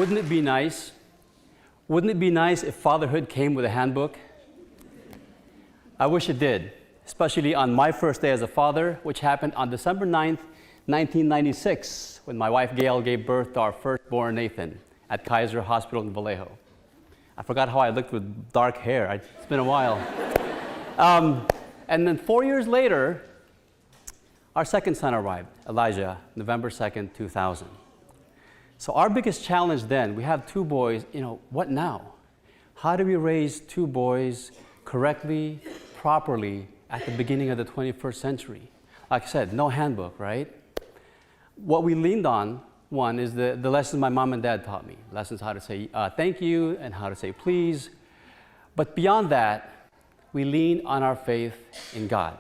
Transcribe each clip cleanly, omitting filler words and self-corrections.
wouldn't it be nice? Wouldn't it be nice if fatherhood came with a handbook? I wish it did, especially on my first day as a father, which happened on December 9th, 1996, when my wife Gail gave birth to our firstborn Nathan at Kaiser Hospital in Vallejo. I forgot how I looked with dark hair. It's been a while. And then 4 years later, our second son arrived, Elijah, November 2nd, 2000. So our biggest challenge then, we have two boys, what now? How do we raise two boys correctly, properly at the beginning of the 21st century? Like I said, no handbook, right? What we leaned on, one, is the lessons my mom and dad taught me. Lessons how to say thank you and how to say please. But beyond that, we leaned on our faith in God.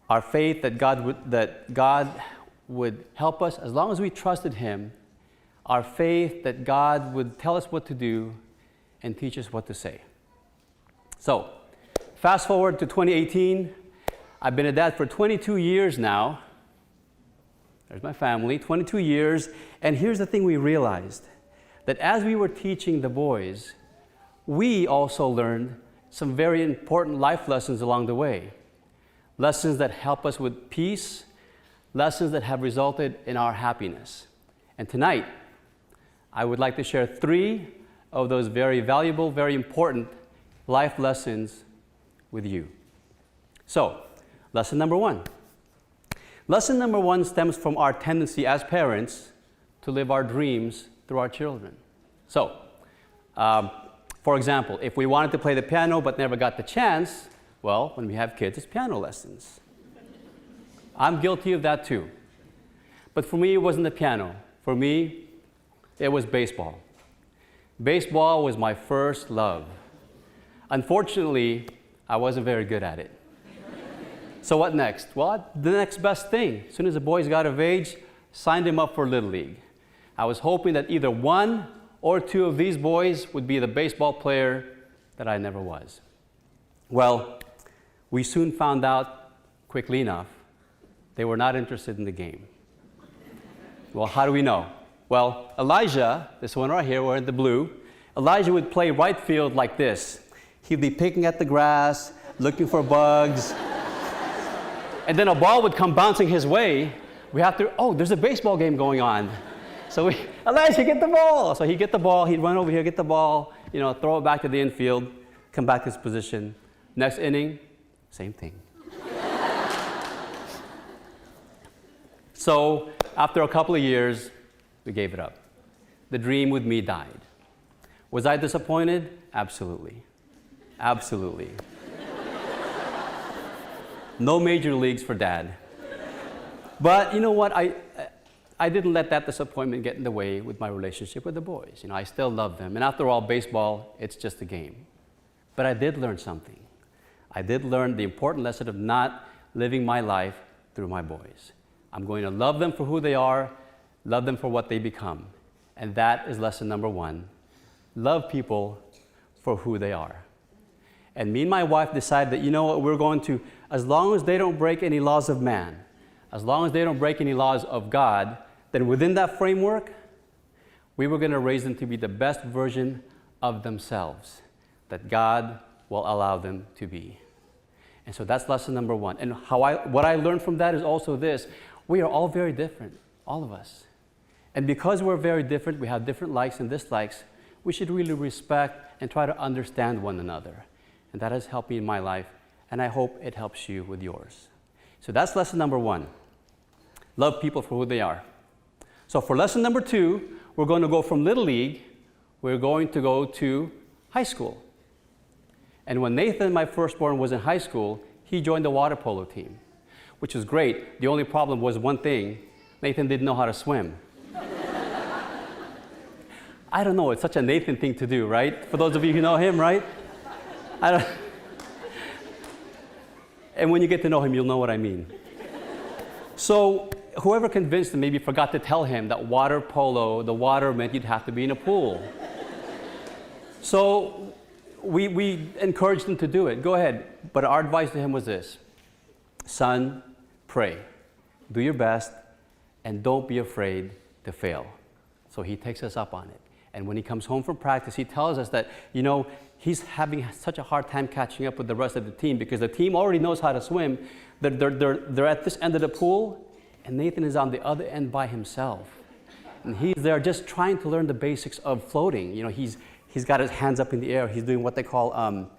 Our faith that God would help us as long as we trusted Him. Our faith that God would tell us what to do and teach us what to say. So, fast forward to 2018. I've been a dad for 22 years now. There's my family, 22 years. And here's the thing we realized, that as we were teaching the boys, we also learned some very important life lessons along the way. Lessons that help us with peace, lessons that have resulted in our happiness. And tonight, I would like to share 3 of those very valuable, very important life lessons with you. So, lesson number 1. Lesson number 1 stems from our tendency as parents to live our dreams through our children. So, for example, if we wanted to play the piano but never got the chance, well, when we have kids, it's piano lessons. I'm guilty of that too. But for me, it wasn't the piano. For me, it was baseball. Baseball was my first love. Unfortunately, I wasn't very good at it. So what next? Well, the next best thing. As soon as the boys got of age, signed him up for Little League. I was hoping that either 1 or 2 of these boys would be the baseball player that I never was. Well, we soon found out quickly enough they were not interested in the game. Well, how do we know? Well, Elijah, this one right here, wearing the blue, Elijah would play right field like this. He'd be picking at the grass, looking for bugs, and then a ball would come bouncing his way. We have to, there's a baseball game going on. So Elijah, get the ball. So he'd get the ball, he'd run over here, get the ball, throw it back to the infield, come back to his position. Next inning, same thing. So after a couple of years, we gave it up. The dream with me died. Was I disappointed? Absolutely. Absolutely. No major leagues for Dad. But you know what? I didn't let that disappointment get in the way with my relationship with the boys. I still love them. And after all, baseball, it's just a game. But I did learn something. I did learn the important lesson of not living my life through my boys. I'm going to love them for who they are, love them for what they become. And that is lesson number 1. Love people for who they are. And me and my wife decided that, we're going to, as long as they don't break any laws of man, as long as they don't break any laws of God, then within that framework, we were going to raise them to be the best version of themselves that God will allow them to be. And so that's lesson number 1. And what I learned from that is also this: we are all very different, all of us. And because we're very different, we have different likes and dislikes, we should really respect and try to understand one another. And that has helped me in my life, and I hope it helps you with yours. So that's lesson number 1. Love people for who they are. So for lesson number 2, we're going to go from Little League, we're going to go to high school. And when Nathan, my firstborn, was in high school, he joined the water polo team, which was great. The only problem was one thing: Nathan didn't know how to swim. I don't know, it's such a Nathan thing to do, right? For those of you who know him, right? And when you get to know him, you'll know what I mean. So whoever convinced him maybe forgot to tell him that water polo, the water meant you'd have to be in a pool. So we encouraged him to do it. Go ahead. But our advice to him was this: son, pray, do your best, and don't be afraid to fail. So he takes us up on it. And when he comes home from practice, he tells us that, he's having such a hard time catching up with the rest of the team because the team already knows how to swim. They're at this end of the pool, and Nathan is on the other end by himself. And he's there just trying to learn the basics of floating. He's got his hands up in the air. He's doing what they call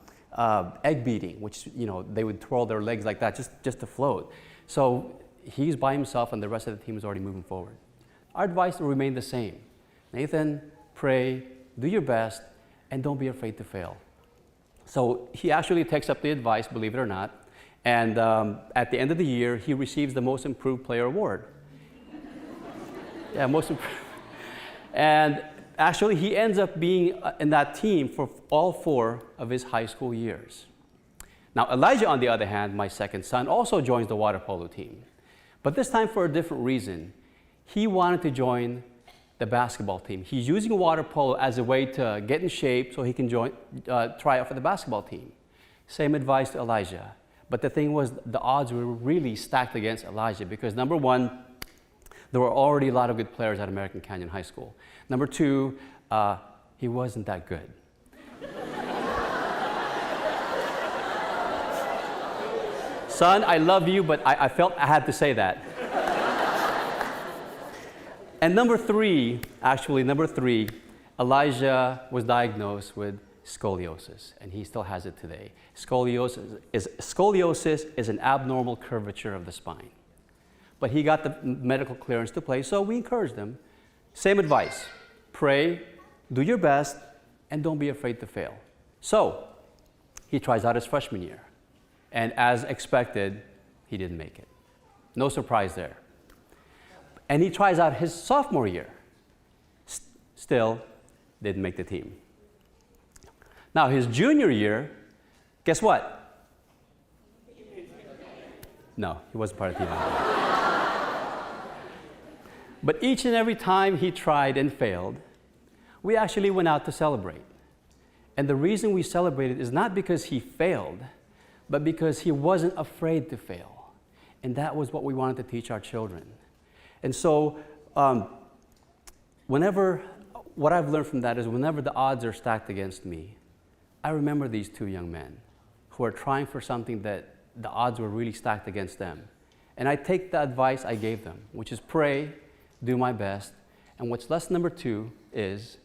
egg beating, which, they would twirl their legs like that just to float. So he's by himself, and the rest of the team is already moving forward. Our advice will remain the same. Nathan, pray, do your best, and don't be afraid to fail. So he actually takes up the advice, believe it or not, and at the end of the year, he receives the Most Improved Player Award. Yeah, Most Improved. And actually, he ends up being in that team for all 4 of his high school years. Now, Elijah, on the other hand, my second son, also joins the water polo team. But this time for a different reason. He wanted to join the basketball team. He's using water polo as a way to get in shape so he can try out for the basketball team. Same advice to Elijah. But the thing was, the odds were really stacked against Elijah because, number one, there were already a lot of good players at American Canyon High School. Number two, he wasn't that good. Son, I love you, but I felt I had to say that. And number three, Elijah was diagnosed with scoliosis, and he still has it today. Scoliosis is an abnormal curvature of the spine. But he got the medical clearance to play, so we encouraged him. Same advice, pray, do your best, and don't be afraid to fail. So he tries out his freshman year, and as expected, he didn't make it. No surprise there. And he tries out his sophomore year. Still didn't make the team. Now, his junior year, guess what? No, he wasn't part of the team. But each and every time he tried and failed, we actually went out to celebrate. And the reason we celebrated is not because he failed, but because he wasn't afraid to fail. And that was what we wanted to teach our children. And so, what I've learned from that is whenever the odds are stacked against me, I remember these 2 young men who are trying for something that the odds were really stacked against them. And I take the advice I gave them, which is pray, do my best, and what's lesson number 2 is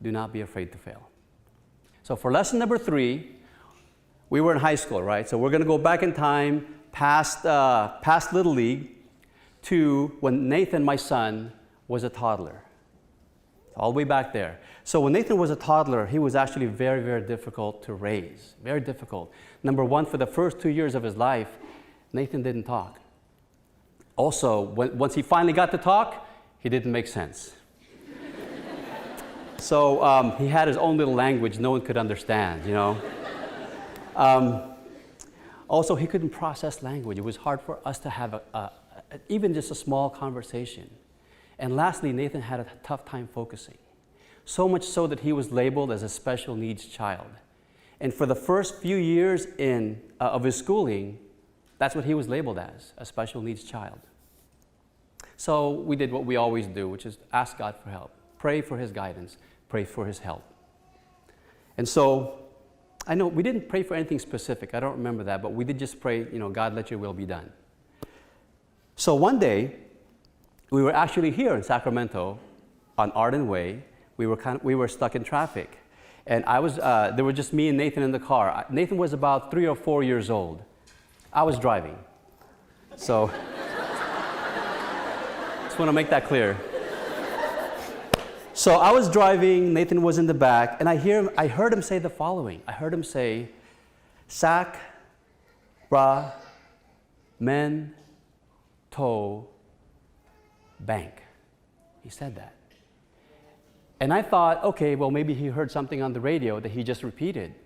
do not be afraid to fail. So for lesson number 3, we were in high school, right? So we're going to go back in time, past Little League, to when Nathan, my son, was a toddler. All the way back there. So when Nathan was a toddler, he was actually very, very difficult to raise. Very difficult. Number one, for the first 2 years of his life, Nathan didn't talk. Also, once he finally got to talk, he didn't make sense. So he had his own little language no one could understand, Also, he couldn't process language. It was hard for us to have even just a small conversation. And lastly, Nathan had a tough time focusing. So much so that he was labeled as a special needs child. And for the first few years of his schooling, that's what he was labeled as, a special needs child. So we did what we always do, which is ask God for help. Pray for his guidance. Pray for his help. And so, I know we didn't pray for anything specific. I don't remember that, but we did just pray, God, let your will be done. So one day, we were actually here in Sacramento on Arden Way. We were stuck in traffic. And there were just me and Nathan in the car. Nathan was about 3 or 4 years old. I was driving. So, just want to make that clear. So I was driving, Nathan was in the back, and I heard him say the following. I heard him say, Sac, Bra, Men, Toe, Bank. He said that. And I thought, okay, well, maybe he heard something on the radio that he just repeated.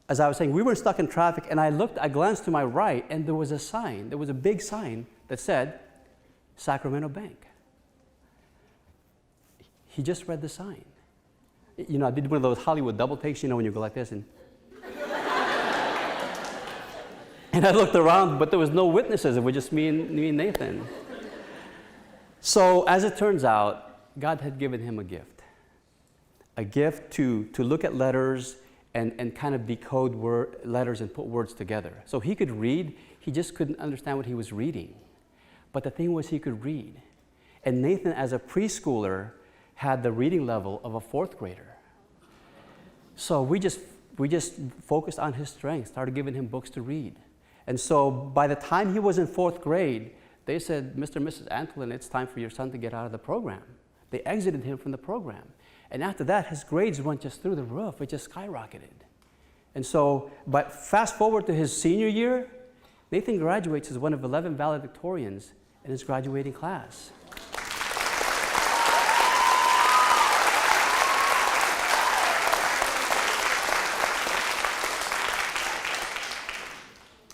As I was saying, we were stuck in traffic, and I glanced to my right, and there was a big sign that said, Sacramento Bank. He just read the sign. I did one of those Hollywood double takes, when you go like this, and I looked around, but there was no witnesses. It was just me and Nathan. So as it turns out, God had given him a gift to look at letters and kind of decode letters and put words together. So he could read, he just couldn't understand what he was reading. But the thing was, he could read. And Nathan, as a preschooler, had the reading level of a fourth grader. So we just focused on his strengths, started giving him books to read. And so by the time he was in fourth grade, they said, Mr. and Mrs. Antolin, it's time for your son to get out of the program. They exited him from the program. And after that, his grades went just through the roof. It just skyrocketed. And so, but fast forward to his senior year, Nathan graduates as one of 11 valedictorians in his graduating class.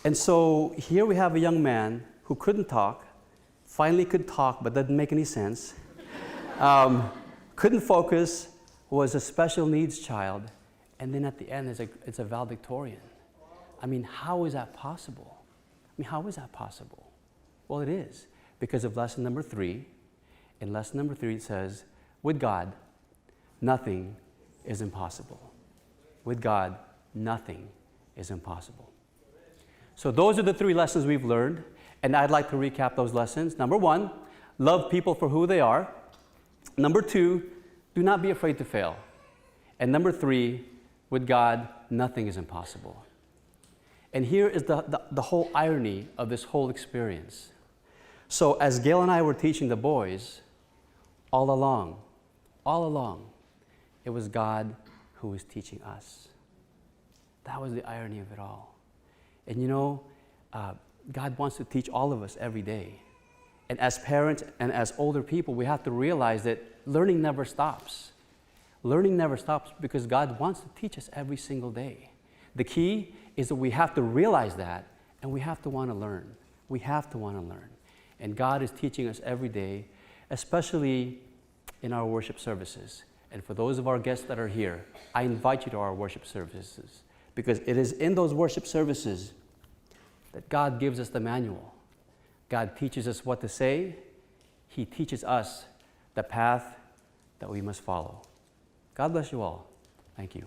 And so here we have a young man who couldn't talk, finally could talk but didn't make any sense, couldn't focus, was a special needs child, and then at the end it's a valedictorian. I mean, how is that possible? I mean, how is that possible? Well, it is because of lesson number 3. In lesson number 3 it says, with God, nothing is impossible. With God, nothing is impossible. So those are the 3 lessons we've learned, and I'd like to recap those lessons. Number 1, love people for who they are. Number 2, do not be afraid to fail. And number 3, with God, nothing is impossible. And here is the whole irony of this whole experience. So as Gail and I were teaching the boys, all along, it was God who was teaching us. That was the irony of it all. And you know, God wants to teach all of us every day. And as parents and as older people, we have to realize that learning never stops. Learning never stops because God wants to teach us every single day. The key is that we have to realize that, and we have to want to learn. We have to want to learn. And God is teaching us every day, especially in our worship services. And for those of our guests that are here, I invite you to our worship services, because it is in those worship services that God gives us the manual. God teaches us what to say. He teaches us the path that we must follow. God bless you all. Thank you.